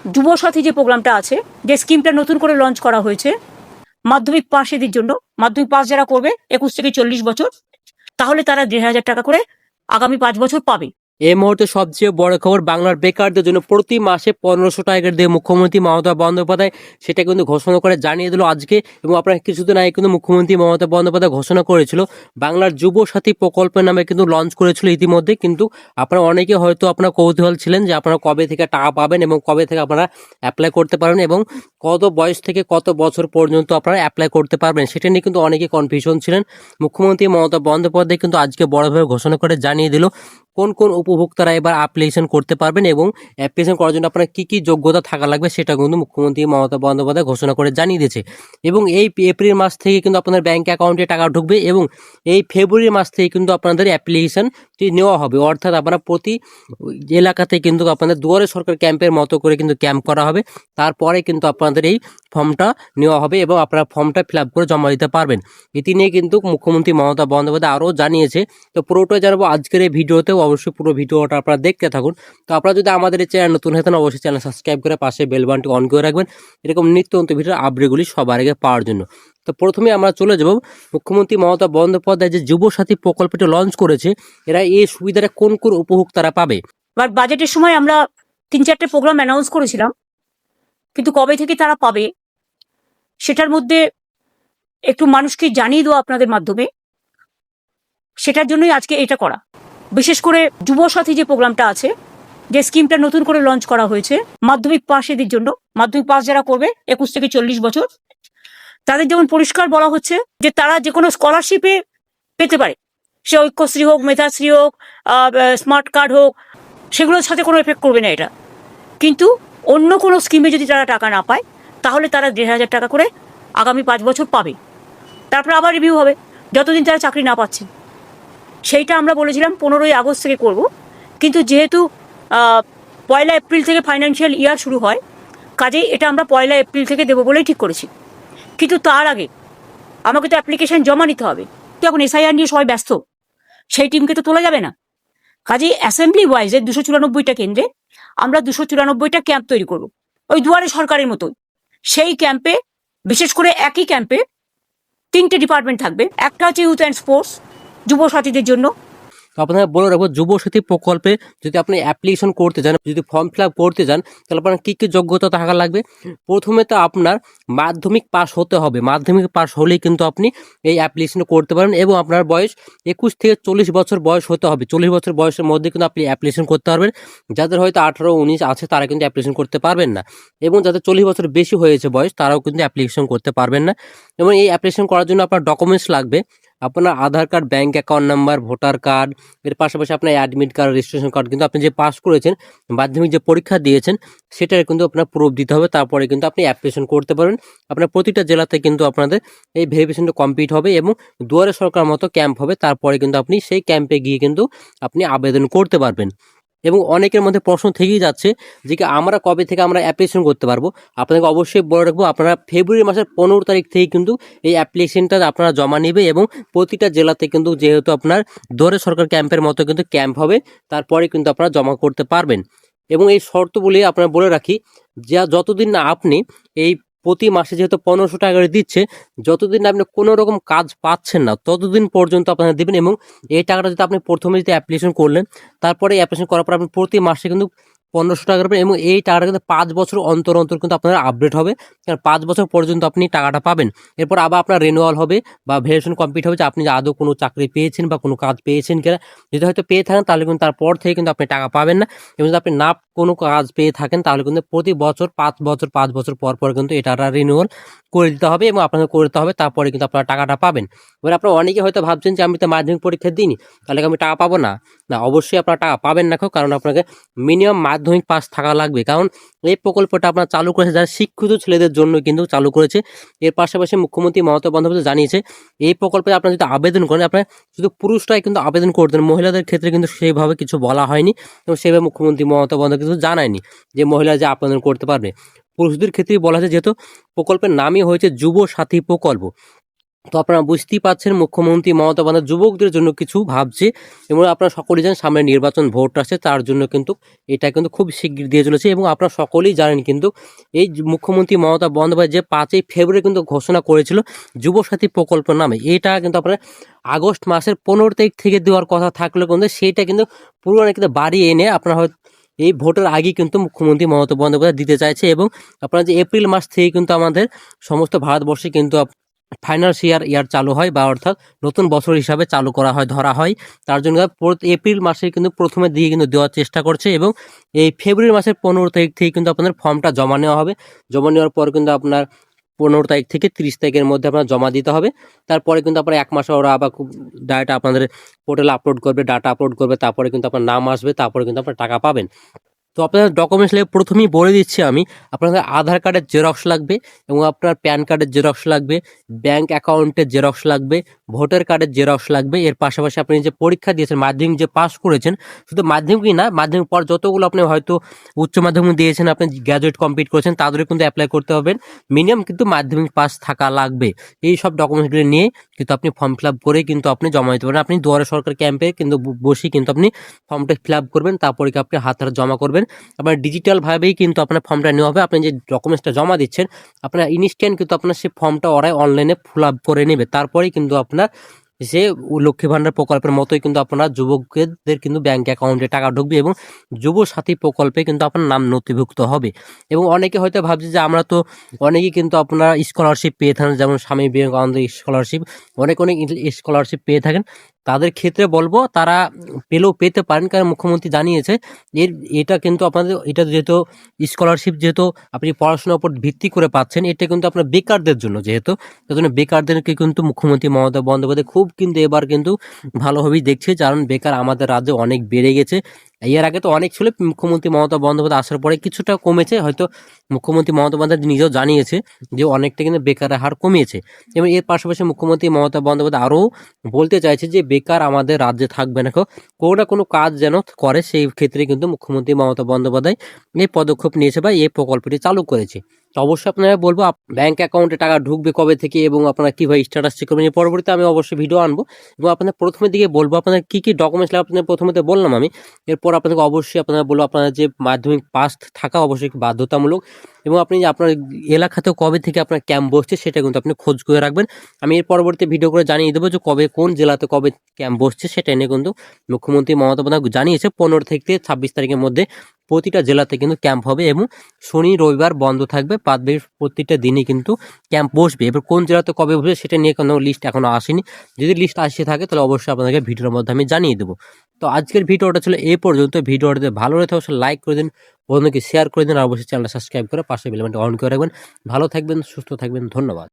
যুবসাথী যে প্রোগ্রামটা আছে, যে স্কিমটা নতুন করে লঞ্চ করা হয়েছে মাধ্যমিক পাশেদের জন্য, মাধ্যমিক পাস যারা করবে 21 থেকে 40 বছর, তাহলে তারা 1,500 টাকা করে আগামী 5 বছর পাবে। এই মুহূর্তে সবচেয়ে বড় খবর, বাংলার বেকারদের জন্য প্রতি মাসে 1500 টাকা করে দিয়ে মুখ্যমন্ত্রী মমতা বন্দ্যোপাধ্যায় সেটা কিন্তু ঘোষণা করে জানিয়ে দিল আজকে। এবং আপনারা কিছুদিন আগে কিন্তু মুখ্যমন্ত্রী মমতা বন্দ্যোপাধ্যায় ঘোষণা করেছিল বাংলার যুব সাথী প্রকল্পের নামে কিন্তু লঞ্চ করেছিল ইতিমধ্যে। কিন্তু আপনারা অনেকে হয়তো আপনারা কৌতূহল ছিলেন যে আপনারা কবে থেকে টাকা পাবেন এবং কবে থেকে আপনারা অ্যাপ্লাই করতে পারবেন এবং কত বয়স থেকে কত বছর পর্যন্ত আপনারা অ্যাপ্লাই করতে পারবেন, সেটা নিয়ে কিন্তু অনেকে কনফিউশন ছিলেন। মুখ্যমন্ত্রী মমতা বন্দ্যোপাধ্যায় কিন্তু আজকে বড়ভাবে ঘোষণা করে জানিয়ে দিল কোন কোন উপভোক্তারা এবার অ্যাপ্লিকেশন করতে পারবেন এবং অ্যাপ্লিকেশন করার জন্য আপনার কি কি যোগ্যতা থাকা লাগবে সেটা কিন্তু মুখ্যমন্ত্রী মমতা বন্দ্যোপাধ্যায় ঘোষণা করে জানিয়ে দিয়েছে। এবং এই এপ্রিল মাস থেকে কিন্তু আপনাদের ব্যাংক অ্যাকাউন্টে টাকা ঢুকবে এবং এই ফেব্রুয়ারি মাস থেকে কিন্তু আপনাদের অ্যাপ্লিকেশনটি নেওয়া হবে। অর্থাৎ আপনারা প্রতি এলাকাতে কিন্তু আপনাদের দুয়ারে সরকার ক্যাম্পের মতো করে কিন্তু ক্যাম্প করা হবে, তারপরে কিন্তু আপনাদের এই ফর্মটা নেওয়া হবে এবং আপনারা ফর্মটা ফিল আপ করে জমা দিতে পারবেন। এটি নিয়ে কিন্তু মুখ্যমন্ত্রী মমতা বন্দ্যোপাধ্যায় আরও জানিয়েছে। তো পুরোটাই জানাবো আজকের এই ভিডিওতেও, অবশ্যই পুরো ভিডিওটা আপনারা দেখতে থাকুন। তো আপনারা যদি আমাদের এই চ্যানেল নতুন হতেন অবশ্যই চ্যানেল সাবস্ক্রাইব করে পাশে বেল বাটনটি অন করে রাখবেন এরকম নিত্য নতুন ভিডিওর আপডেটগুলি সবার আগে পাওয়ার জন্য। তো প্রথমে আমরা চলে যাব মুখ্যমন্ত্রী মমতা বন্দ্যোপাধ্যায় যে যুবসাথী প্রকল্পটি লঞ্চ করেছে, এরা এই সুবিধাটা কোন কোন উপভোক্তারা পাবে। এবার বাজেটের সময় আমরা 3-4টে প্রোগ্রাম অ্যানাউন্স করেছিলাম, কিন্তু কবে থেকে তারা পাবে সেটার মধ্যে একটু মানুষকে জানিয়ে দেওয়া আপনাদের মাধ্যমে, সেটার জন্যই আজকে এটা করা। বিশেষ করে যুবসাথী যে প্রোগ্রামটা আছে, যে স্কিমটা নতুন করে লঞ্চ করা হয়েছে মাধ্যমিক পাশেদের জন্য, মাধ্যমিক পাস যারা করবে 21 থেকে 40 বছর, তাদের যেমন পরিষ্কার বলা হচ্ছে যে তারা যে কোনো স্কলারশিপে পেতে পারে, সে ঐক্যশ্রী হোক, মেধাশ্রী হোক, স্মার্ট কার্ড হোক, সেগুলোর সাথে কোনো এফেক্ট করবে না এটা। কিন্তু অন্য কোনো স্কিমে যদি তারা টাকা না পায় তাহলে তারা 1,500 টাকা করে আগামী 5 বছর পাবে। তারপর আবার রিভিউ হবে যতদিন তারা চাকরি না পাচ্ছে। সেইটা আমরা বলেছিলাম 15ই আগস্ট থেকে করব, কিন্তু যেহেতু 1 এপ্রিল থেকে ফাইন্যান্সিয়াল ইয়ার শুরু হয়, কাজেই এটা আমরা 1 এপ্রিল থেকে দেবো বলেই ঠিক করেছি। কিন্তু তার আগে আমাকে তো অ্যাপ্লিকেশন জমা নিতে হবে। এখন এসআইআর নিয়ে সবাই ব্যস্ত, সেই টিমকে তো তোলা যাবে না। কাজেই অ্যাসেম্বলি ওয়াইজে 294টা কেন্দ্রে আমরা 294টা ক্যাম্প তৈরি করব, ওই দুয়ারে সরকারের মতোই। সেই ক্যাম্পে, বিশেষ করে একই ক্যাম্পে 3টে ডিপার্টমেন্ট থাকবে। একটা হচ্ছে ইউথ অ্যান্ড স্পোর্টস, যুব সাথীদের জন্য। তো আপনারা বলে রাখবো যুবসাথী প্রকল্পে যদি আপনি অ্যাপ্লিকেশন করতে চান, যদি ফর্ম ফিল আপ করতে চান, তাহলে আপনার কী কী যোগ্যতা থাকা লাগবে। প্রথমে তো আপনার মাধ্যমিক পাস হতে হবে, মাধ্যমিক পাস হলেই কিন্তু আপনি এই অ্যাপ্লিকেশনটা করতে পারেন এবং আপনার বয়স 21 থেকে 40 বছর বয়স হতে হবে। 40 বছর বয়সের মধ্যে কিন্তু আপনি অ্যাপ্লিকেশন করতে পারবেন। যাদের হয়তো 18-19 আছে তারা কিন্তু অ্যাপ্লিকেশন করতে পারবেন না, এবং যাদের 40 বছর বেশি হয়েছে বয়স তারাও কিন্তু অ্যাপ্লিকেশন করতে পারবেন না। এবং এই অ্যাপ্লিকেশন করার জন্য আপনার ডকুমেন্টস লাগবে, আপনার Aadhaar card, bank account number, voter card, এর পাশাপাশি আপনার অ্যাডমিট কার্ড, রেজিস্ট্রেশন কার্ড, কিন্তু আপনি যে পাস করেছেন, মাধ্যমিক যে পরীক্ষা দিয়েছেন সেটার কিন্তু আপনার প্রুফ দিতে হবে। তারপরে কিন্তু আপনি অ্যাপ্লিকেশন করতে পারবেন। আপনার প্রতিটা জেলাতে কিন্তু আপনাদের এই ভেরিফিকেশনটা কমপ্লিট হবে এবং দুয়ারে সরকার মতো ক্যাম্প হবে। তারপরে কিন্তু আপনি সেই ক্যাম্পে গিয়ে কিন্তু আপনি আবেদন করতে পারবেন। এবং অনেকের মধ্যে প্রশ্ন থেকেই যাচ্ছে যে আমরা কবে থেকে আমরা অ্যাপ্লিকেশন করতে পারবো। আপনাকে অবশ্যই বলে রাখবো, আপনারা ফেব্রুয়ারি মাসের 15 তারিখ থেকে কিন্তু এই অ্যাপ্লিকেশনটা আপনারা জমা নেবে এবং প্রতিটা জেলাতে কিন্তু যেহেতু আপনার দুয়ারে সরকার ক্যাম্পের মতো কিন্তু ক্যাম্প হবে, তারপরে কিন্তু আপনারা জমা করতে পারবেন। এবং এই শর্তগুলি আপনারা বলে রাখি, যা যতদিন না আপনি এই প্রতি মাসে যেহেতু 1500 টাকা করে দিচ্ছে, যতদিন না আপনি কোনো রকম কাজ পাচ্ছেন না ততদিন পর্যন্ত আপনারা দেবেন। এবং এই টাকাটা যদি আপনি প্রথমে যদি অ্যাপ্লিকেশন করলেন, তারপরে অ্যাপ্লিকেশন করার পর আপনি প্রতি মাসে কিন্তু 1500 টাকা পাবেন এবং এই টাকাটা কিন্তু 5 বছর অন্তর অন্তর কিন্তু আপনার আপডেট হবে, কারণ 5 বছর পর্যন্ত আপনি টাকাটা পাবেন। এরপর আবার আপনার রিনিউয়াল হবে বা ভেরিফিকেশন কমপ্লিট হবে যে আপনি আদৌ কোনো চাকরি পেয়েছেন বা কোনো কাজ পেয়েছেন কিনা। যদি হয়তো পেয়ে থাকেন তাহলে কিন্তু তারপর থেকে কিন্তু আপনি টাকা পাবেন না, এবং যদি আপনি না কোনো কাজ পেয়ে থাকেন তাহলে কিন্তু প্রতি বছর 5 বছর পর পর কিন্তু এটা রিনিউয়াল করে দিতে হবে এবং আপনাকে করে দিতে হবে, তারপরে কিন্তু আপনারা টাকাটা পাবেন। এবার আপনারা অনেকে হয়তো ভাবছেন যে আমি তো মাধ্যমিক পরীক্ষা দিইনি, তাহলে আমি টাকা পাবো না। না, অবশ্যই আপনারা টাকা পাবেন না, কারণ আপনাকে মিনিমাম মাধ্যমিক পাস থাকা লাগবে। কারণ এই প্রকল্পটা আপনার চালু করেছে যারা শিক্ষিত ছেলেদের জন্য কিন্তু চালু করেছে। এর পাশাপাশি মুখ্যমন্ত্রী মমতা বন্দ্যোপাধ্যায় জানিয়েছে এই প্রকল্পে আপনারা যদি আবেদন করেন, আপনার শুধু পুরুষরাই কিন্তু আবেদন করতেন, মহিলাদের ক্ষেত্রে কিন্তু সেইভাবে কিছু বলা হয়নি এবং সেভাবে মুখ্যমন্ত্রী মমতা বন্দ্যোপাধ্যায় কিন্তু জানায়নি যে মহিলা যে আবেদন করতে পারবে। পুরুষদের ক্ষেত্রেই বলা হয়েছে, যেহেতু প্রকল্পের নামই হয়েছে যুব সাথী প্রকল্প। তো আপনারা বুঝতেই পাচ্ছেন মুখ্যমন্ত্রী মমতা বন্দ্যোপাধ্যায় যুবকদের জন্য কিছু ভাবছে এবং আপনারা সকলেই জানেন সামনে নির্বাচন ভোট আসছে, তার জন্য কিন্তু এটা কিন্তু খুব শিগগির দিয়ে চলেছে। এবং আপনারা সকলেই জানেন কিন্তু এই মুখ্যমন্ত্রী মমতা বন্দ্যোপাধ্যায় যে 5ই ফেব্রুয়ারি কিন্তু ঘোষণা করেছিল যুবসাথী প্রকল্প নামে, এটা কিন্তু আপনার আগস্ট মাসের 15 তারিখ থেকে দেওয়ার কথা থাকলেও কিন্তু সেইটা কিন্তু পুরো কিন্তু বাড়িয়ে এনে আপনারা হয়তো এই ভোটের আগে কিন্তু মুখ্যমন্ত্রী মমতা বন্দ্যোপাধ্যায় দিতে চাইছে। এবং আপনারা যে এপ্রিল মাস থেকে কিন্তু আমাদের সমস্ত ভারতবর্ষে কিন্তু ফাইন্যান্সিয়াল ইয়ার চালু হয়, বা অর্থাৎ নতুন বছর হিসাবে চালু করা হয়, ধরা হয়। তার জন্য এপ্রিল মাসে কিন্তু প্রথমে দিয়ে কিন্তু দেওয়ার চেষ্টা করছে এবং এই ফেব্রুয়ারি মাসের 15 তারিখ থেকে কিন্তু আপনাদের ফর্মটা জমা নেওয়া হবে। জমা নেওয়ার পর কিন্তু আপনার 15 তারিখ থেকে 30 তারিখের মধ্যে আপনার জমা দিতে হবে। তারপরে কিন্তু আপনার 1 মাসে ওরা আবার খুব ডাটা আপনাদের পোর্টালে আপলোড করবে, ডাটা আপলোড করবে, তারপরে কিন্তু আপনার নাম আসবে, তারপরে কিন্তু আপনার টাকা পাবেন। তো আপনাদের ডকুমেন্টস লাগবে, প্রথমেই বলে দিচ্ছি আমি, আপনাদের আধার কার্ডের জেরক্স লাগবে এবং আপনার প্যান কার্ডের জেরক্স লাগবে, ব্যাংক অ্যাকাউন্টের জেরক্স লাগবে, ভোটার কার্ডের জেরক্স লাগবে। এর পাশাপাশি আপনি যে পরীক্ষা দিয়েছেন, মাধ্যমিক যে পাস করেছেন, শুধু মাধ্যমিকই না, মাধ্যমিক পর যতগুলো আপনি হয়তো উচ্চ মাধ্যমিক দিয়েছেন, আপনি গ্র্যাজুয়েট কমপ্লিট করেছেন, তাদেরও কিন্তু অ্যাপ্লাই করতে হবেন। মিনিমাম কিন্তু মাধ্যমিক পাস থাকা লাগবে। এই সব ডকুমেন্টসগুলো নিয়ে কিন্তু আপনি ফর্ম ফিল আপ করে কিন্তু আপনি জমা দিতে পারেন। আপনি দুয়ারে সরকার ক্যাম্পে কিন্তু বসে কিন্তু আপনি ফর্মটা ফিল আপ করবেন, তারপরে কি আপনি হাতে জমা করবেন। আপনার ডিজিটাল ভাবেই কিন্তু আপনার ফর্মটা নেওয়া হবে। আপনি যে ডকুমেন্টসটা জমা দিচ্ছেন, আপনার ইনস্ট্যান্ট কিন্তু আপনার সেই ফর্মটা ওরাই অনলাইনে ফিল আপ করে নেবে। তারপরেই কিন্তু আপনার যে লক্ষ্মী ভান্ডার প্রকল্পের মতোই কিন্তু আপনারা যুবকদের কিন্তু ব্যাংক অ্যাকাউন্টে টাকা ঢুকবে এবং যুব সাথী প্রকল্পে কিন্তু আপনার নাম নথিভুক্ত হবে। এবং অনেকে হয়তো ভাবছে যে আমরা তো অনেকেই কিন্তু আপনারা স্কলারশিপ পেয়ে থাকেন, যেমন স্বামী বিবেকানন্দ স্কলারশিপ, অনেক স্কলারশিপ পেয়ে থাকেন। তাদের ক্ষেত্রে বলবো তারা পেলেও পেতে পারেন, কারণ মুখ্যমন্ত্রী জানিয়েছে এটা কিন্তু আপনাদের, এটা যেহেতু স্কলারশিপ, যেহেতু আপনি পড়াশোনার উপর ভিত্তি করে পাচ্ছেন, এটা কিন্তু আপনার বেকারদের জন্য, যেহেতু তার জন্য বেকারদেরকে কিন্তু মুখ্যমন্ত্রী মমতা বন্দ্যোপাধ্যায় খুব কিন্তু এবার কিন্তু ভালোভাবেই দেখছে, কারণ বেকার আমাদের রাজ্যে অনেক বেড়ে গেছে। এর আগে তো অনেক ছিল, মুখ্যমন্ত্রী মমতা বন্দ্যোপাধ্যায় আসার পরে কিছুটা কমেছে, হয়তো মুখ্যমন্ত্রী মমতা বন্দ্যোপাধ্যায় নিজেও জানিয়েছে যে অনেকটা কিন্তু বেকারের হার কমিয়েছে। এবং এর পাশাপাশি মুখ্যমন্ত্রী মমতা বন্দ্যোপাধ্যায় আরও বলতে চাইছে যে বেকার আমাদের রাজ্যে থাকবে না, কোনো না কোনো কাজ যেন করে, সেই ক্ষেত্রে কিন্তু মুখ্যমন্ত্রী মমতা বন্দ্যোপাধ্যায় এই পদক্ষেপ নিয়েছে বা এই প্রকল্পটি চালু করেছে। তো অবশ্যই আপনারা বলবো ব্যাংক অ্যাকাউন্টে টাকা ঢুকবে কবে থেকে এবং আপনারা কীভাবে স্ট্যাটাস চেক করবেন, এর পরবর্তীতে আমি অবশ্যই ভিডিও আনবো। এবং আপনাদের প্রথমের দিকে বলবো আপনাদের কী কী ডকুমেন্টস লাগবে, আপনাদের প্রথমে বললাম আমি। এরপর আপনাদেরকে অবশ্যই আপনারা বলবো আপনাদের যে মাধ্যমিক পাস থাকা অবশ্যই বাধ্যতামূলক, এবং আপনি যে আপনার এলাকাতে কবে থেকে আপনার ক্যাম্প বসছে সেটা কিন্তু আপনি খোঁজ করে রাখবেন। আমি এর পরবর্তী ভিডিও করে জানিয়ে দেবো যে কবে কোন জেলাতে কবে ক্যাম্প বসছে, সেটা নিয়ে কিন্তু মুখ্যমন্ত্রী মমতা বন্দ্যোপাধ্যায় জানিয়েছে 15 থেকে 26 তারিখের মধ্যে প্রতিটা জেলাতে কিন্তু ক্যাম্প হবে এবং শনি রবিবার বন্ধ থাকবে, বাদ বাকি প্রতিটা দিনই কিন্তু ক্যাম্প বসবে। এবার কোন জেলাতে কবে বসবে সেটা নিয়ে কোনো লিস্ট এখনো আসেনি, যদি লিস্ট আসে থাকে তাহলে অবশ্যই আপনাদেরকে ভিডিওর মধ্যে আমি জানিয়ে দেবো। তো আজকের ভিডিওটা ছিল এই পর্যন্ত। ভিডিওটাতে ভালো লেগে অবশ্যই লাইক করে দিন, বন্ধুকে শেয়ার করে দিন, আর অবশ্যই চ্যানেলটা সাবস্ক্রাইব করে পাশে বেল বাটনটা অন করে রাখবেন। ভালো থাকবেন, সুস্থ থাকবেন, ধন্যবাদ।